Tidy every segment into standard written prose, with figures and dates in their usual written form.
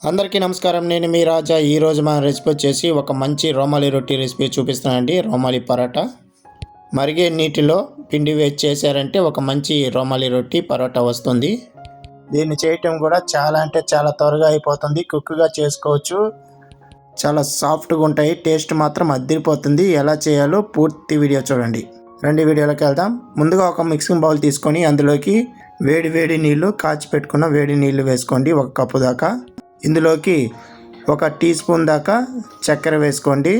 అందరికీ నమస్కారం. నేను మీ రాజా. ఈరోజు మన రెసిపీ వచ్చేసి ఒక మంచి రోమాలి రొట్టి రెసిపీ చూపిస్తానండి. రోమాలి పరోటా. మరిగే నీటిలో పిండి వేసి చేశారంటే ఒక మంచి రోమాలి రొట్టి పరోటా వస్తుంది. దీన్ని చేయటం కూడా చాలా త్వరగా అయిపోతుంది. కుక్గా చేసుకోవచ్చు. చాలా సాఫ్ట్గా ఉంటాయి. టేస్ట్ మాత్రం అదిరిపోతుంది. ఎలా చేయాలో పూర్తి వీడియో చూడండి. రెండు వీడియోలోకి వెళ్దాం. ముందుగా ఒక మిక్సింగ్ బౌల్ తీసుకొని అందులోకి వేడి నీళ్ళు, కాచి పెట్టుకున్న వేడి నీళ్ళు వేసుకోండి. ఒక కప్పు దాకా. ఇందులోకి ఒక టీ స్పూన్ దాకా చక్కెర వేసుకోండి.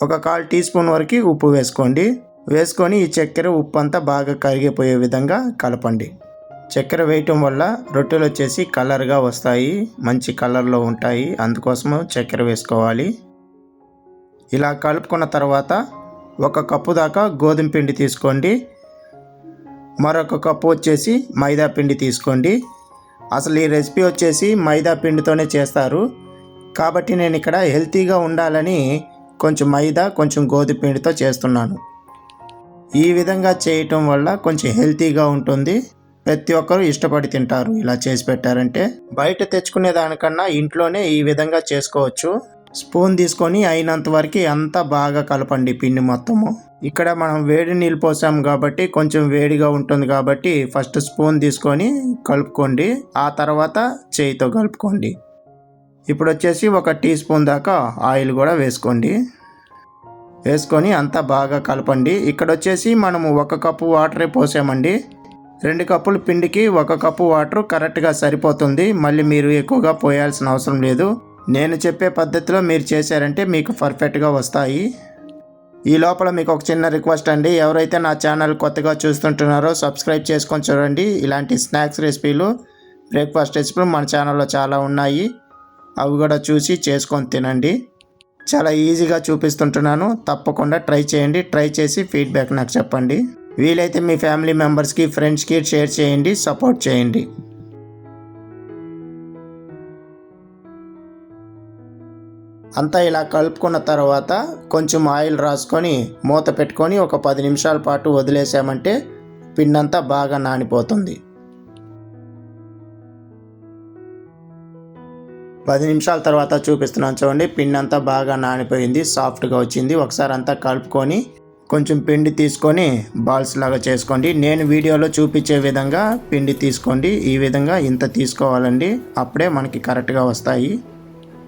ఒక 1/4 టీ స్పూన్ వరకు ఉప్పు వేసుకోండి. వేసుకొని ఈ చక్కెర ఉప్పు అంతా బాగా కరిగిపోయే విధంగా కలపండి. చక్కెర వేయటం వల్ల రొట్టెలు వచ్చేసి కలర్గా వస్తాయి, మంచి కలర్లో ఉంటాయి. అందుకోసము చక్కెర వేసుకోవాలి. ఇలా కలుపుకున్న తర్వాత ఒక కప్పు దాకా గోధుమ పిండి తీసుకోండి. మరొక కప్పు వచ్చేసి మైదా పిండి తీసుకోండి. అసలు ఈ రెసిపీ వచ్చేసి మైదా పిండితోనే చేస్తారు కాబట్టి నేను ఇక్కడ హెల్తీగా ఉండాలని కొంచెం మైదా కొంచెం గోధుమ పిండితో చేస్తున్నాను. ఈ విధంగా చేయటం వల్ల కొంచెం హెల్తీగా ఉంటుంది. ప్రతి ఒక్కరూ ఇష్టపడి తింటారు ఇలా చేసి పెట్టారంటే. బయట తెచ్చుకునే దానికన్నా ఇంట్లోనే ఈ విధంగా చేసుకోవచ్చు. స్పూన్ తీసుకొని అయినంత వరకు అంతా బాగా కలపండి పిండి మొత్తము. ఇక్కడ మనం వేడి నీళ్ళు పోసాం కాబట్టి కొంచెం వేడిగా ఉంటుంది కాబట్టి ఫస్ట్ స్పూన్ తీసుకొని కలుపుకోండి. ఆ తర్వాత చేయితో కలుపుకోండి. ఇప్పుడు వచ్చేసి ఒక టీ స్పూన్ దాకా ఆయిల్ కూడా వేసుకోండి. వేసుకొని అంతా బాగా కలపండి. ఇక్కడ వచ్చేసి మనము 1 కప్పు వాటరే పోసామండి. 2 కప్పుల పిండికి 1 కప్పు వాటర్ కరెక్ట్గా సరిపోతుంది. మళ్ళీ మీరు ఎక్కువగా పోయాల్సిన అవసరం లేదు. నేను చెప్పే పద్ధతిలో మీరు చేశారంటే మీకు పర్ఫెక్ట్గా వస్తాయి. ఈ లోపల మీకు ఒక చిన్న రిక్వెస్ట్ అండి. ఎవరైతే నా ఛానల్ కొత్తగా చూస్తుంటున్నారో సబ్స్క్రైబ్ చేసుకొని చూడండి. ఇలాంటి స్నాక్స్ రెసిపీలు, బ్రేక్ఫాస్ట్ రెసిపీలు మన ఛానల్లో చాలా ఉన్నాయి. అవి కూడా చూసి చేసుకొని తినండి. చాలా ఈజీగా చూపిస్తుంటున్నాను. తప్పకుండా ట్రై చేయండి. ట్రై చేసి ఫీడ్బ్యాక్ నాకు చెప్పండి. వీలైతే మీ ఫ్యామిలీ మెంబర్స్కి, ఫ్రెండ్స్కి షేర్ చేయండి. సపోర్ట్ చేయండి. అంతా ఇలా కలుపుకున్న తర్వాత కొంచెం ఆయిల్ రాసుకొని మూత పెట్టుకొని ఒక 10 నిమిషాల పాటు వదిలేసామంటే పిండి అంతా బాగా నానిపోతుంది. 10 నిమిషాల తర్వాత చూపిస్తున్నాను చూడండి. పిండి అంతా బాగా నానిపోయింది, సాఫ్ట్గా వచ్చింది. ఒకసారి అంతా కలుపుకొని కొంచెం పిండి తీసుకొని బాల్స్ లాగా చేసుకోండి. నేను వీడియోలో చూపించే విధంగా పిండి తీసుకోండి. ఈ విధంగా ఇంత తీసుకోవాలండి. అప్పుడే మనకి కరెక్ట్గా వస్తాయి.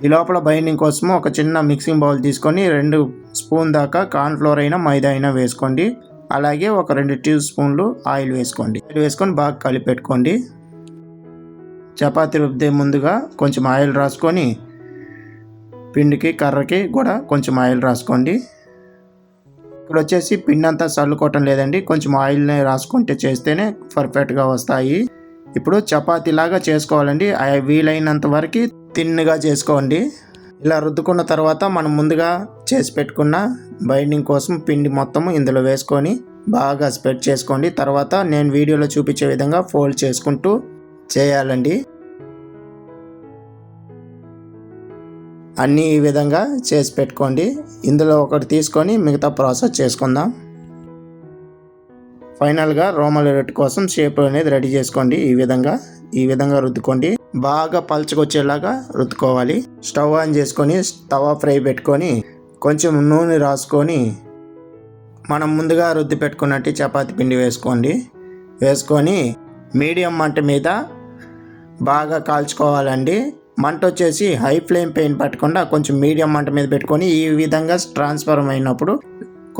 ఈ లోపల బైండింగ్ కోసము ఒక చిన్న మిక్సింగ్ బౌల్ తీసుకొని 2 స్పూన్ దాకా కార్న్ఫ్లోర్ అయినా మైదా అయినా వేసుకోండి. అలాగే ఒక 2 టీ స్పూన్లు ఆయిల్ వేసుకోండి. వేసుకొని బాగా కలిపెట్టుకోండి. చపాతీ రుబ్బే ముందుగా కొంచెం ఆయిల్ రాసుకొని పిండికి కర్రకి కూడా కొంచెం ఆయిల్ రాసుకోండి. ఇక్కడ వచ్చేసి పిండి అంతా చల్లుకోవటం లేదండి. కొంచెం ఆయిల్ని రాసుకుంటే చేస్తేనే పర్ఫెక్ట్గా వస్తాయి. ఇప్పుడు చపాతీలాగా చేసుకోవాలండి. వీలైనంత వరకు తిన్నగా చేసుకోండి. ఇలా రుద్దుకున్న తర్వాత మనం ముందుగా చేసి పెట్టుకున్న బైండింగ్ కోసం పిండి మొత్తము ఇందులో వేసుకొని బాగా స్ప్రెడ్ చేసుకోండి. తర్వాత నేను వీడియోలో చూపించే విధంగా ఫోల్డ్ చేసుకుంటూ చేయాలండి. అన్నీ ఈ విధంగా చేసి పెట్టుకోండి. ఇందులో ఒకటి తీసుకొని మిగతా ప్రాసెస్ చేసుకుందాం. ఫైనల్గా రోమాలి రొట్టె కోసం షేప్ అనేది రెడీ చేసుకోండి. ఈ విధంగా రుద్దుకోండి. బాగా పలుచకొచ్చేలాగా రుద్దుకోవాలి. స్టవ్ ఆన్ చేసుకొని తవా ఫ్రై పెట్టుకొని కొంచెం నూనె రాసుకొని మనం ముందుగా రుద్ది పెట్టుకున్నట్టు చపాతీ పిండి వేసుకోండి. వేసుకొని మీడియం మంట మీద బాగా కాల్చుకోవాలండి. మంట వచ్చేసి హై ఫ్లేమ్ పైన పెట్టకుండా కొంచెం మీడియం మంట మీద పెట్టుకొని ఈ విధంగా ట్రాన్స్ఫర్ అయినప్పుడు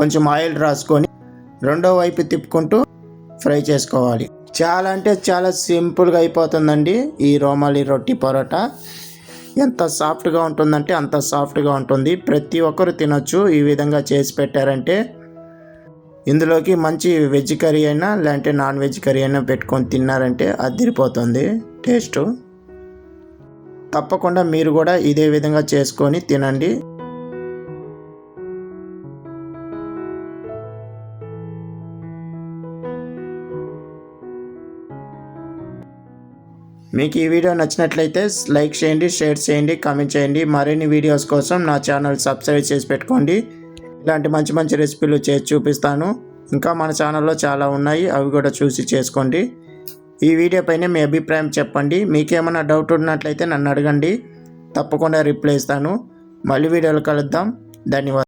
కొంచెం ఆయిల్ రాసుకొని రెండో వైపు తిప్పుకుంటూ ఫ్రై చేసుకోవాలి. చాలా సింపుల్గా అయిపోతుందండి ఈ రోమాలి రొట్టి పరోటా. ఎంత సాఫ్ట్గా ఉంటుందంటే అంత సాఫ్ట్గా ఉంటుంది. ప్రతి ఒక్కరు తినొచ్చు ఈ విధంగా చేసి పెట్టారంటే. ఇందులోకి మంచి వెజ్ కర్రీ అయినా లేదంటే నాన్ వెజ్ కర్రీ అయినా పెట్టుకొని తిన్నారంటే అదిరిపోతుంది టేస్ట్. తప్పకుండా మీరు కూడా ఇదే విధంగా చేసుకొని తినండి. మీకు ఈ వీడియో నచ్చినట్లయితే లైక్ చేయండి, షేర్ చేయండి, కామెంట్ చేయండి. మరిన్ని వీడియోస్ కోసం నా ఛానల్ సబ్స్క్రైబ్ చేసి పెట్టుకోండి. ఇలాంటి మంచి రెసిపీలు చేసి చూపిస్తాను. ఇంకా మన ఛానల్లో చాలా ఉన్నాయి, అవి కూడా చూసి చేసుకోండి. ఈ వీడియో పైన మీ అభిప్రాయం చెప్పండి. మీకేమైనా డౌట్ ఉన్నట్లయితే నన్ను అడగండి. తప్పకుండా రిప్లై ఇస్తాను. మళ్ళీ వీడియోలో కలుద్దాం. ధన్యవాదాలు.